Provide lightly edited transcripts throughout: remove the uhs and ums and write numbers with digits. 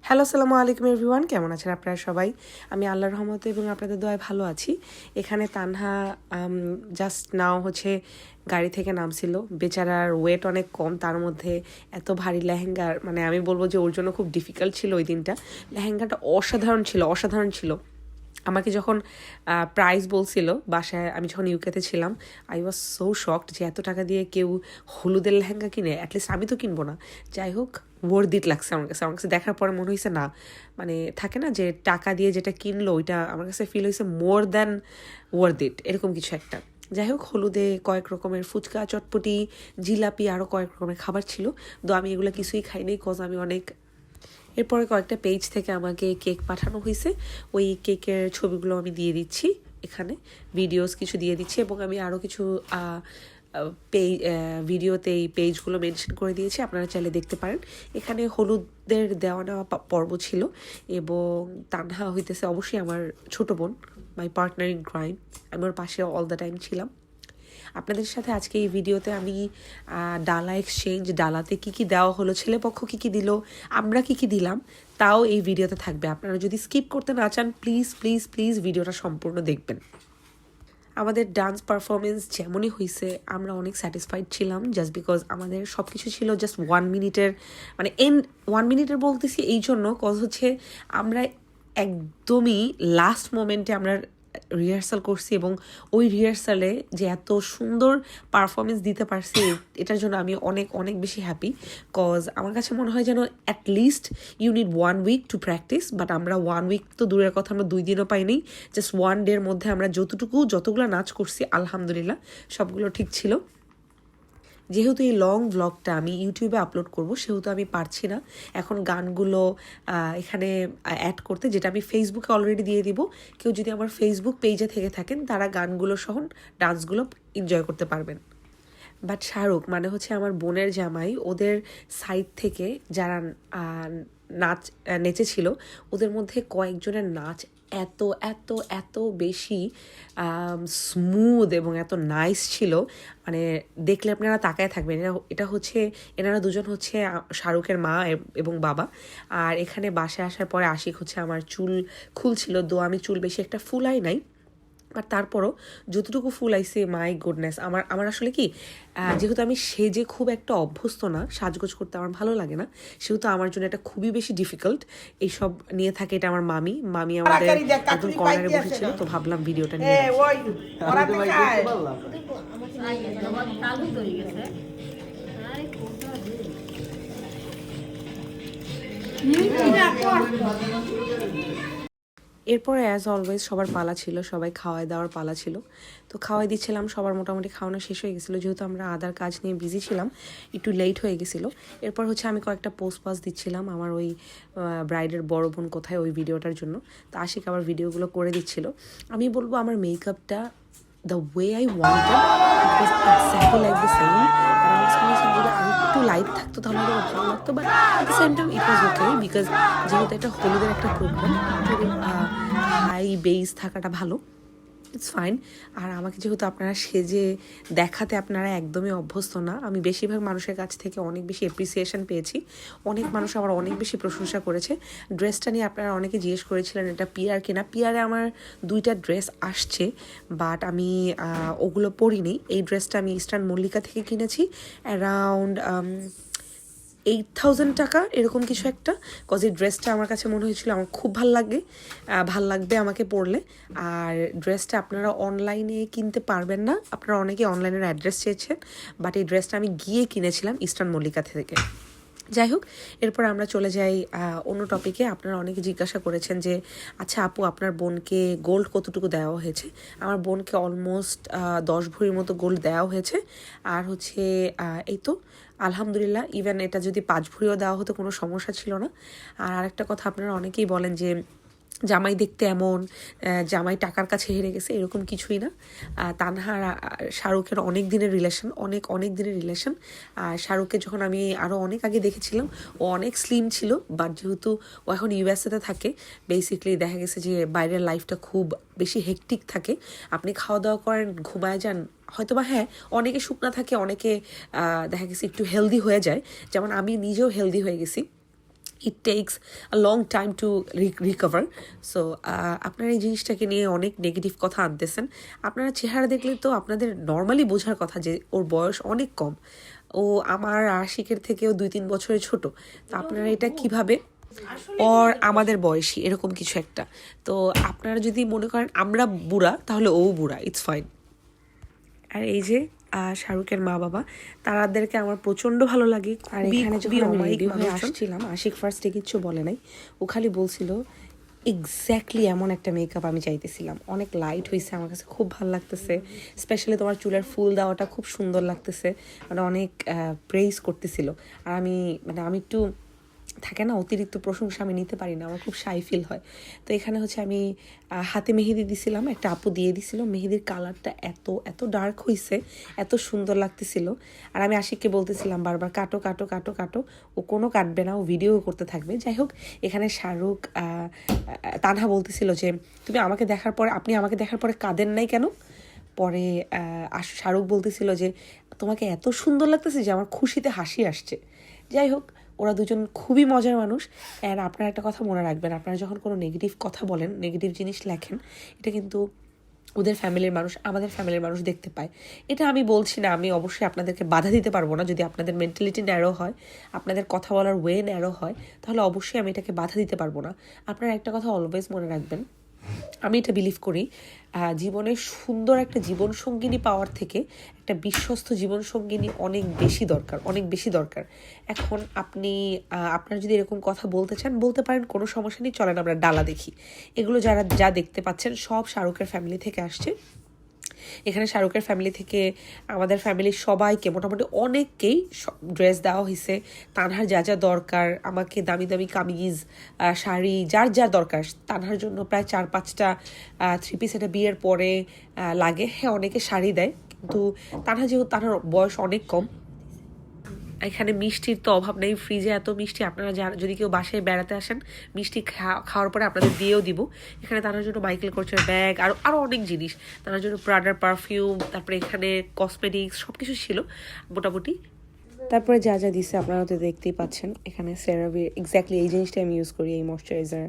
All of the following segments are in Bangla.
হ্যালো, আসসালামু আলাইকুম এভরিওয়ান, কেমন আছেন আপনারা সবাই? আমি আল্লাহর রহমতে এবং আপনাদের দোয়ায় ভালো আছি। এখানে তানহা জাস্ট নাও গাড়ি থেকে নামছিল। বেচারার ওয়েট অনেক কম, তার মধ্যে এত ভারী লেহেঙ্গার মানে আমি বলবো যে ওর জন্য খুব ডিফিকাল্ট ছিল ওই দিনটা। লেহেঙ্গাটা অসাধারণ ছিল। আমাকে যখন প্রাইস বলছিল বাসায়, আমি যখন ইউকেতে ছিলাম, আই ওয়াজ সো শকড যে এত টাকা দিয়ে কেউ হলুদের লেহেঙ্গা কিনে, অ্যাটলিস্ট আমি তো কিনবো না। যাই হোক, ওয়ার্থ ইট লাগছে আমার কাছে দেখার পরে মনে হয়েছে না, মানে থাকে না যে টাকা দিয়ে যেটা কিনলো ওইটা আমার কাছে ফিল হয়েছে মোর দ্যান ওয়ার্থ ইট, এরকম কিছু একটা। যাই হোক, হলুদে কয়েক রকমের ফুচকা, চটপটি, জিলাপি, আরও কয়েক রকমের খাবার ছিল। তো আমি এগুলো কিছুই খাইনি, কজ আমি অনেক। এরপরে কয়েকটা পেজ থেকে আমাকে কেক পাঠানো হয়েছে, ওই কেকের ছবিগুলো আমি দিয়ে দিচ্ছি এখানে, ভিডিওস কিছু দিয়ে দিচ্ছি, এবং আমি আরও কিছু ভিডিওতে এই পেজগুলো মেনশন করে দিয়েছি, আপনারা চাইলে দেখতে পারেন। এখানে হলুদের দেওয়া নেওয়া পর্ব ছিল, এবং তানহা হইতেছে অবশ্যই আমার ছোট বোন, মাই পার্টনার ইন ক্রাইম। আমি ওর পাশে অল দ্য টাইম ছিলাম। আপনাদের সাথে আজকে এই ভিডিওতে আমি ডালা এক্সচেঞ্জ, ডালাতে কী কী দেওয়া হলো, ছেলেপক্ষ কী কী দিল, আমরা কী কী দিলাম, তাও এই ভিডিওতে থাকবে। আপনারা যদি স্কিপ করতে না চান, প্লিজ প্লিজ প্লিজ ভিডিওটা সম্পূর্ণ দেখবেন। আমাদের ডান্স পারফরমেন্স যেমনই হয়েছে, আমরা অনেক স্যাটিসফাইড ছিলাম, জাস্ট বিকজ আমাদের সব কিছু ছিল জাস্ট 1 মিনিটের, মানে 1 মিনিটের বলতেছি এই জন্য কজ আমরা একদমই লাস্ট মোমেন্টে আমরা রিহার্সাল করছি, এবং ওই রিহার্সালে যে এত সুন্দর পারফরমেন্স দিতে পারছি, এটার জন্য আমি অনেক অনেক বেশি হ্যাপি। কজ আমার কাছে মনে হয় যেন at least you need 1 week to practice, but আমরা 1 উইক তো দূরের কথা, আমরা 2 দিনও পাইনি। জাস্ট 1 ডের মধ্যে আমরা যতগুলো নাচ করছি, আলহামদুলিল্লাহ সবগুলো ঠিক ছিল। যেহেতু এই লং ভ্লগটা আমি ইউটিউবে আপলোড করব, সেহেতু আমি পারছি না এখন গানগুলো এখানে অ্যাড করতে, যেটা আমি ফেসবুকে অলরেডি দিয়ে দিব। কেউ যদি আমার ফেসবুক পেজে থেকে থাকেন, তারা গানগুলো সহ ডান্সগুলো এনজয় করতে পারবেন। বাট শাহরুখ মানে আমার বোনের জামাই, ওদের সাইড থেকে যারা নেচেছিল, ওদের মধ্যে কয়েকজনের নাচ এত এত এত বেশি স্মুথ এবং এত নাইস ছিল, মানে দেখলে আপনারা তাকায় থাকবেন। এটা এনারা দুজন শাহরুখের মা এবং বাবা। আর এখানে বাসায় আসার পরে আশিক আমার চুল খুলছিল, দো আমি চুল বেশি একটা ফুলাই নাই, আর তারপরও যতটুকু ফুল আইসে, মাই গুডনেস। আমার আসলে কি, যেহেতু আমি সেজে খুব একটা অভ্যস্ত না, সাজগোজ করতে আমার ভালো লাগে না, সেহেতু আমার জন্য এটা খুবই বেশি ডিফিকাল্ট এইসব নিয়ে থাকে। এটা আমার মামি আমাদের একদম কর্নারে বসেছিল, তো ভাবলাম ভিডিওটা নিয়ে এরপরে অ্যাজ অলওয়েজ সবার পালা ছিল, সবাই খাওয়াই দেওয়ার পালা ছিল। তো খাওয়াই দিচ্ছিলাম, সবার মোটামুটি খাওয়ানো শেষ হয়ে গেছিলো, যেহেতু আমরা আদার কাজ নিয়ে বিজি ছিলাম, একটু লেট হয়ে গেছিলো। এরপর আমি কয়েকটা পোস্ট দিচ্ছিলাম আমার ওই ব্রাইডের বড় বোন কোথায়, ওই ভিডিওটার জন্য। তো আশিক আবার ভিডিওগুলো করে দিচ্ছিল। আমি বলবো আমার মেকআপটা the way I wanted, it was exactly like the same. আর আমার কাছে যদি আরেকটু লাইট থাকতো তাহলে আরও ভালো লাগতো, but at the same time it was okay, because যেহেতু এটা হলুদের একটা প্রোগ্রাম, একটু হাই বেস থাকাটা ভালো, ইটস ফাইন। আর আমাকে যেহেতু আপনারা সেজে দেখাতে আপনারা একদমই অভ্যস্ত না, আমি বেশিরভাগ মানুষের কাছ থেকে অনেক বেশি অ্যাপ্রিসিয়েশন পেয়েছি, অনেক মানুষ আমার অনেক বেশি প্রশংসা করেছে। ড্রেসটা নিয়ে আপনারা অনেকে জিজ্ঞেস করেছিলেন এটা পিয়ার কিনা। পিয়ারে আমার 2টা ড্রেস আসছে, বাট আমি ওগুলো পরিনি। এই ড্রেসটা আমি ইস্টার্ন মল্লিকা থেকে কিনেছি, অ্যারাউন্ড 8,000 টাকা এরকম কিছু একটা। কজ এই ড্রেসটা আমার কাছে মনে হয়েছিল আমার খুব ভাল লাগবে আমাকে পরলে। আর ড্রেসটা আপনারা অনলাইনে কিনতে পারবেন না, আপনারা অনেকে অনলাইনের অ্যাড্রেস চেয়েছেন, বাট এই ড্রেসটা আমি গিয়ে কিনেছিলাম ইস্টার্ন মল্লিকা থেকে। যাই হোক, এরপর আমরা চলে যাই অন্য টপিকে। আপনারা অনেকে জিজ্ঞাসা করেছেন যে আচ্ছা আপু, আপনার বোনকে গোল্ড কতটুকু দেওয়া হয়েছে? আমার বোনকে অলমোস্ট 10 ভরির মতো গোল্ড দেওয়া হয়েছে। আর এই তো আলহামদুলিল্লাহ, ইভেন এটা যদি 5 ভরিও দেওয়া হতো কোনো সমস্যা ছিল না। আর আরেকটা কথা, আপনারা অনেকেই বলেন যে জামাই দেখতে এমন, জামাই টাকার কাছে হেরে গেছে, এরকম কিছুই না। তানহা শাহরুখের অনেক দিনের রিলেশন। আর শাহরুখকে যখন আমি আরও অনেক আগে দেখেছিলাম, ও অনেক স্লিম ছিল, বাট যেহেতু ও এখন ইউএসএতে থাকে, বেসিক্যালি দেখা গেছে যে বাইরের লাইফটা খুব বেশি হেকটিক থাকে। আপনি খাওয়া দাওয়া করেন, ঘুমায় যান, হয়তোবা হ্যাঁ, অনেকে শুকনা থাকে, অনেকে দেখা গেছে একটু হেলদি হয়ে যায়, যেমন আমি নিজেও হেলদি হয়ে গেছি। ইট tax a long time to recover. So আপনারা এই জিনিসটাকে নিয়ে অনেক নেগেটিভ কথা আনতেছেন। আপনারা চেহারা দেখলে তো আপনাদের নর্মালি বোঝার কথা যে ওর বয়স অনেক কম, ও আমার আশিকের থেকেও 2-3 বছরের ছোট। তো আপনারা এটা কিভাবে, ওর আমাদের বয়সী এরকম কিছু একটা। তো আপনারা যদি মনে করেন আমরা বুড়া, তাহলে ও বুড়া, ইটস ফাইন। আর এই যে শাহরুখের মা বাবা, তাদেরকে আমার প্রচন্ড ভালো লাগে। আর এখানে যখন আমি রেডি হয়ে আসছিলাম, আশিক ফার্স্টে কিচ্ছু বলে নাই, ও খালি বলছিল এক্স্যাক্টলি এমন একটা মেকআপ আমি চাইতেছিলাম। অনেক লাইট হয়েছে, আমার কাছে খুব ভালো লাগতেছে, স্পেশালি তোমার চুলের ফুল দেওয়াটা খুব সুন্দর লাগতেছে, মানে অনেক প্রেইজ করতেছিল। আর আমি একটু থাকে না, অতিরিক্ত প্রশংসা আমি নিতে পারি না, আমার খুব শাই ফিল হয়। তো এখানে হচ্ছে আমি হাতে মেহেদি দিছিলাম, একটা আপু দিয়ে দিছিল, মেহেদির কালারটা এত এত ডার্ক হয়েছে, এত সুন্দর লাগতেছিল। আর আমি আশিককে বলতেছিলাম বারবার কাটো কাটো কাটো কাটো, ও কোনো কাটবে না, ও ভিডিও করতে থাকবে। যাই হোক, এখানে শাহরুখ তানহা বলতেছিল যে আপনি আমাকে দেখার পরে কাঁদেন নাই কেন? পরে শাহরুখ বলতেছিল যে তোমাকে এত সুন্দর লাগতেছে যে আমার খুশিতে হাসি আসছে। যাই হোক, ওরা দুজন খুবই মজার মানুষ। অ্যান্ড আপনারা একটা কথা মনে রাখবেন, আপনারা যখন কোনো নেগেটিভ কথা বলেন, নেগেটিভ জিনিস লেখেন, এটা কিন্তু ওদের ফ্যামিলির মানুষ, আমাদের ফ্যামিলির মানুষ দেখতে পায়। এটা আমি বলছি না, আমি অবশ্যই আপনাদেরকে বাধা দিতে পারবো না। যদি আপনাদের মেন্টালিটি ন্যারো হয়, আপনাদের কথা বলার ওয়ে ন্যারো হয়, তাহলে অবশ্যই আমি এটাকে বাধা দিতে পারবো না। আপনারা একটা কথা অলওয়েজ মনে রাখবেন, আমি এটা বিলিভ করি, জীবনে সুন্দর একটা জীবনসঙ্গিনী পাওয়ার থেকে একটা বিশ্বস্ত জীবনসঙ্গিনী অনেক বেশি দরকার, অনেক বেশি দরকার। এখন আপনারা যদি এরকম কথা বলতে চান বলতে পারেন, কোনো সমস্যা নেই, চলেন আমরা ডালা দেখি। এগুলো যা দেখতে পাচ্ছেন সব শাহরুখের ফ্যামিলি থেকে আসছে। এখানে শাহরুখের ফ্যামিলি থেকে আমাদের ফ্যামিলির সবাইকে মোটামুটি অনেককেই ড্রেস দেওয়া হয়েছে। তানহার যা যা দরকার, আমাকে দামি দামি কামিজ, শাড়ি, যার যা দরকার, তানহার জন্য প্রায় 4-5টা 3 পিস এটা বিয়ের পরে লাগে। হ্যাঁ, অনেকে শাড়ি দেয়, কিন্তু যেহেতু তানহার বয়স অনেক কম, এখানে মিষ্টির তো অভাব নেই, ফ্রিজে এত মিষ্টি। আপনারা যদি কেউ বাসায় বেড়াতে আসেন, মিষ্টি খাওয়ার পরে আপনাদের দিয়েও দিব। এখানে তার জন্য মাইকেল কোর্সের ব্যাগ, আরও অনেক জিনিস, তার জন্য প্রাডার পারফিউম, তারপরে এখানে কসমেটিক্স সব কিছু ছিল মোটামুটি। তারপরে যা যা দিছে আপনারা তো দেখতেই পাচ্ছেন। এখানে সেরাভির এক্স্যাক্টলি এই জিনিসটা আমি ইউজ করি, এই ময়শ্চারাইজার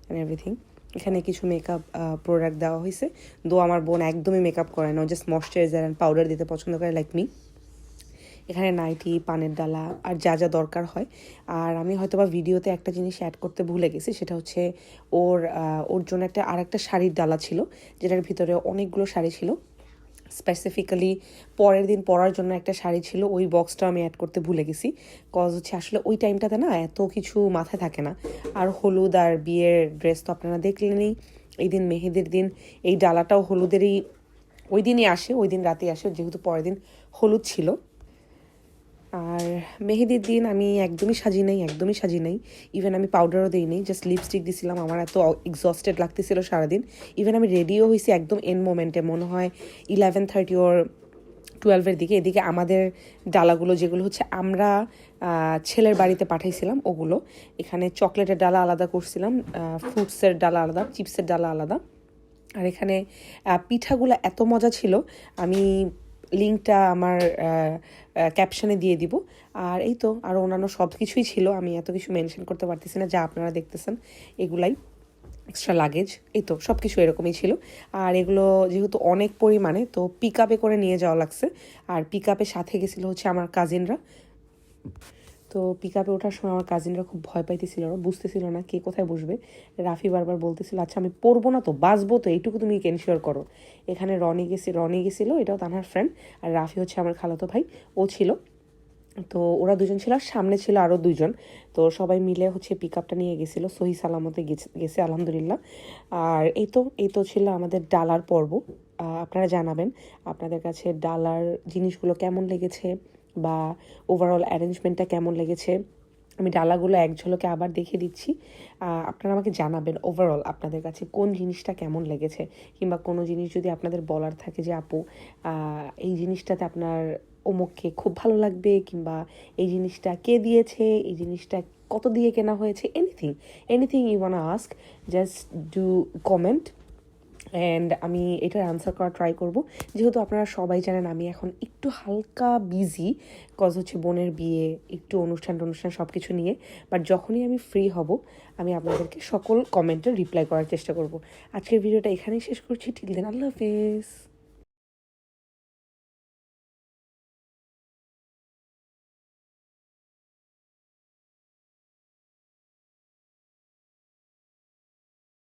অ্যান্ড এভরিথিং। এখানে কিছু মেকআপ প্রোডাক্ট দেওয়া হয়েছে, আমার বোন একদমই মেকআপ করে না, জাস্ট ময়শ্চারাইজার অ্যান্ড পাউডার দিতে পছন্দ করে, লাইক মি। এখানে নাইটি, পানের ডালা আর যা যা দরকার হয়। আর আমি হয়তোবা ভিডিওতে একটা জিনিস অ্যাড করতে ভুলে গেছি, সেটা হচ্ছে ওর জন্য আরেকটা শাড়ির ডালা ছিল, যেটার ভিতরে অনেকগুলো শাড়ি ছিল। স্পেসিফিক্যালি পরের দিন পরার জন্য একটা শাড়ি ছিল, ওই বক্সটা আমি অ্যাড করতে ভুলে গেছি। কজ হচ্ছে আসলে ওই টাইমটাতে না এত কিছু মাথায় থাকে না। আর হলুদ আর বিয়ের ড্রেস তো আপনারা দেখলেনই। এই দিন মেহেদির দিন, এই ডালাটাও হলুদেরই, ওই দিনই আসে, ওই দিন রাতে আসে, যেহেতু পরের দিন হলুদ ছিল। আর মেহেদির দিন আমি একদমই সাজি নাই। ইভেন আমি পাউডারও দিই নি, জাস্ট লিপস্টিক দিছিলাম। আমার এত এক্সস্টেড লাগতেছিল সারাদিন। ইভেন আমি রেডিও হয়েছি একদম এন্ড মোমেন্টে, মনে হয় 11:30 ওর 12-এর দিকে। এদিকে আমাদের ডালাগুলো, যেগুলো হচ্ছে আমরা ছেলের বাড়িতে পাঠাইছিলাম, ওগুলো এখানে চকলেটের ডালা আলাদা করছিলাম, ফ্রুটসের ডালা আলাদা, চিপসের ডালা আলাদা। আর এখানে পিঠাগুলো এত মজা ছিল, আমি লিঙ্কটা আমার ক্যাপশনে দিয়ে দিব। আর এই তো, আর অন্যান্য সব কিছুই ছিল, আমি এত কিছু মেনশন করতে পারতেছি না, যা আপনারা দেখতেছেন এগুলাই এক্সট্রা লাগেজ। এই তো সব কিছু এরকমই ছিল। আর এগুলো যেহেতু অনেক পরিমাণে, তো পিক আপে করে নিয়ে যাওয়া লাগছে। আর পিক আপের সাথে গেছিলো হচ্ছে আমার কাজিনরা। তো পিক আপে ওঠার সময় আমার কাজিনরা খুব ভয় পাইতেছিল, বুঝতেছিল না কে কোথায় বসবে। রাফি বারবার বলতেছিল, আচ্ছা আমি পড়বো না তো, বাঁচবো তো, এইটুকু তুমি এনশিওর করো। এখানে রনি গেছিলো, এটাও তানহার ফ্রেন্ড। আর রাফি হচ্ছে আমার খালাতো ভাই, ও ছিল। তো ওরা দুজন ছিল, সামনে ছিল আরও 2জন। তো সবাই মিলে হচ্ছে পিক আপটা নিয়ে গেছিলো, সহি সালামতে গেছে আলহামদুলিল্লাহ। আর এই তো ছিল আমাদের ডালার পর্ব। আপনারা জানাবেন আপনাদের কাছে ডালার জিনিসগুলো কেমন লেগেছে, বা ওভারঅল অ্যারেঞ্জমেন্টটা কেমন লেগেছে। আমি ডালাগুলো এক ঝলকে আবার দেখে দিচ্ছি। আপনারা আমাকে জানাবেন ওভারঅল আপনাদের কাছে কোন জিনিসটা কেমন লেগেছে, কিংবা কোনো জিনিস যদি আপনাদের বলার থাকে যে আপু এই জিনিসটাতে আপনার অমুককে খুব ভালো লাগবে, কিংবা এই জিনিসটা কে দিয়েছে, এই জিনিসটা কত দিয়ে কেনা হয়েছে, anything you want ask, just do comment. And আমি এটার অ্যান্সার করা ট্রাই করব। যেহেতু আপনারা সবাই জানেন আমি এখন একটু হালকা বিজি, কজ হচ্ছে বোনের বিয়ে, একটু অনুষ্ঠান সব কিছু নিয়ে। বাট যখনই আমি ফ্রি হব আমি আপনাদেরকে সকল কমেন্টের রিপ্লাই করার চেষ্টা করব। আজকের ভিডিওটা এখানেই শেষ করছি। টিল দেন, আল্লাহ হাফেজ।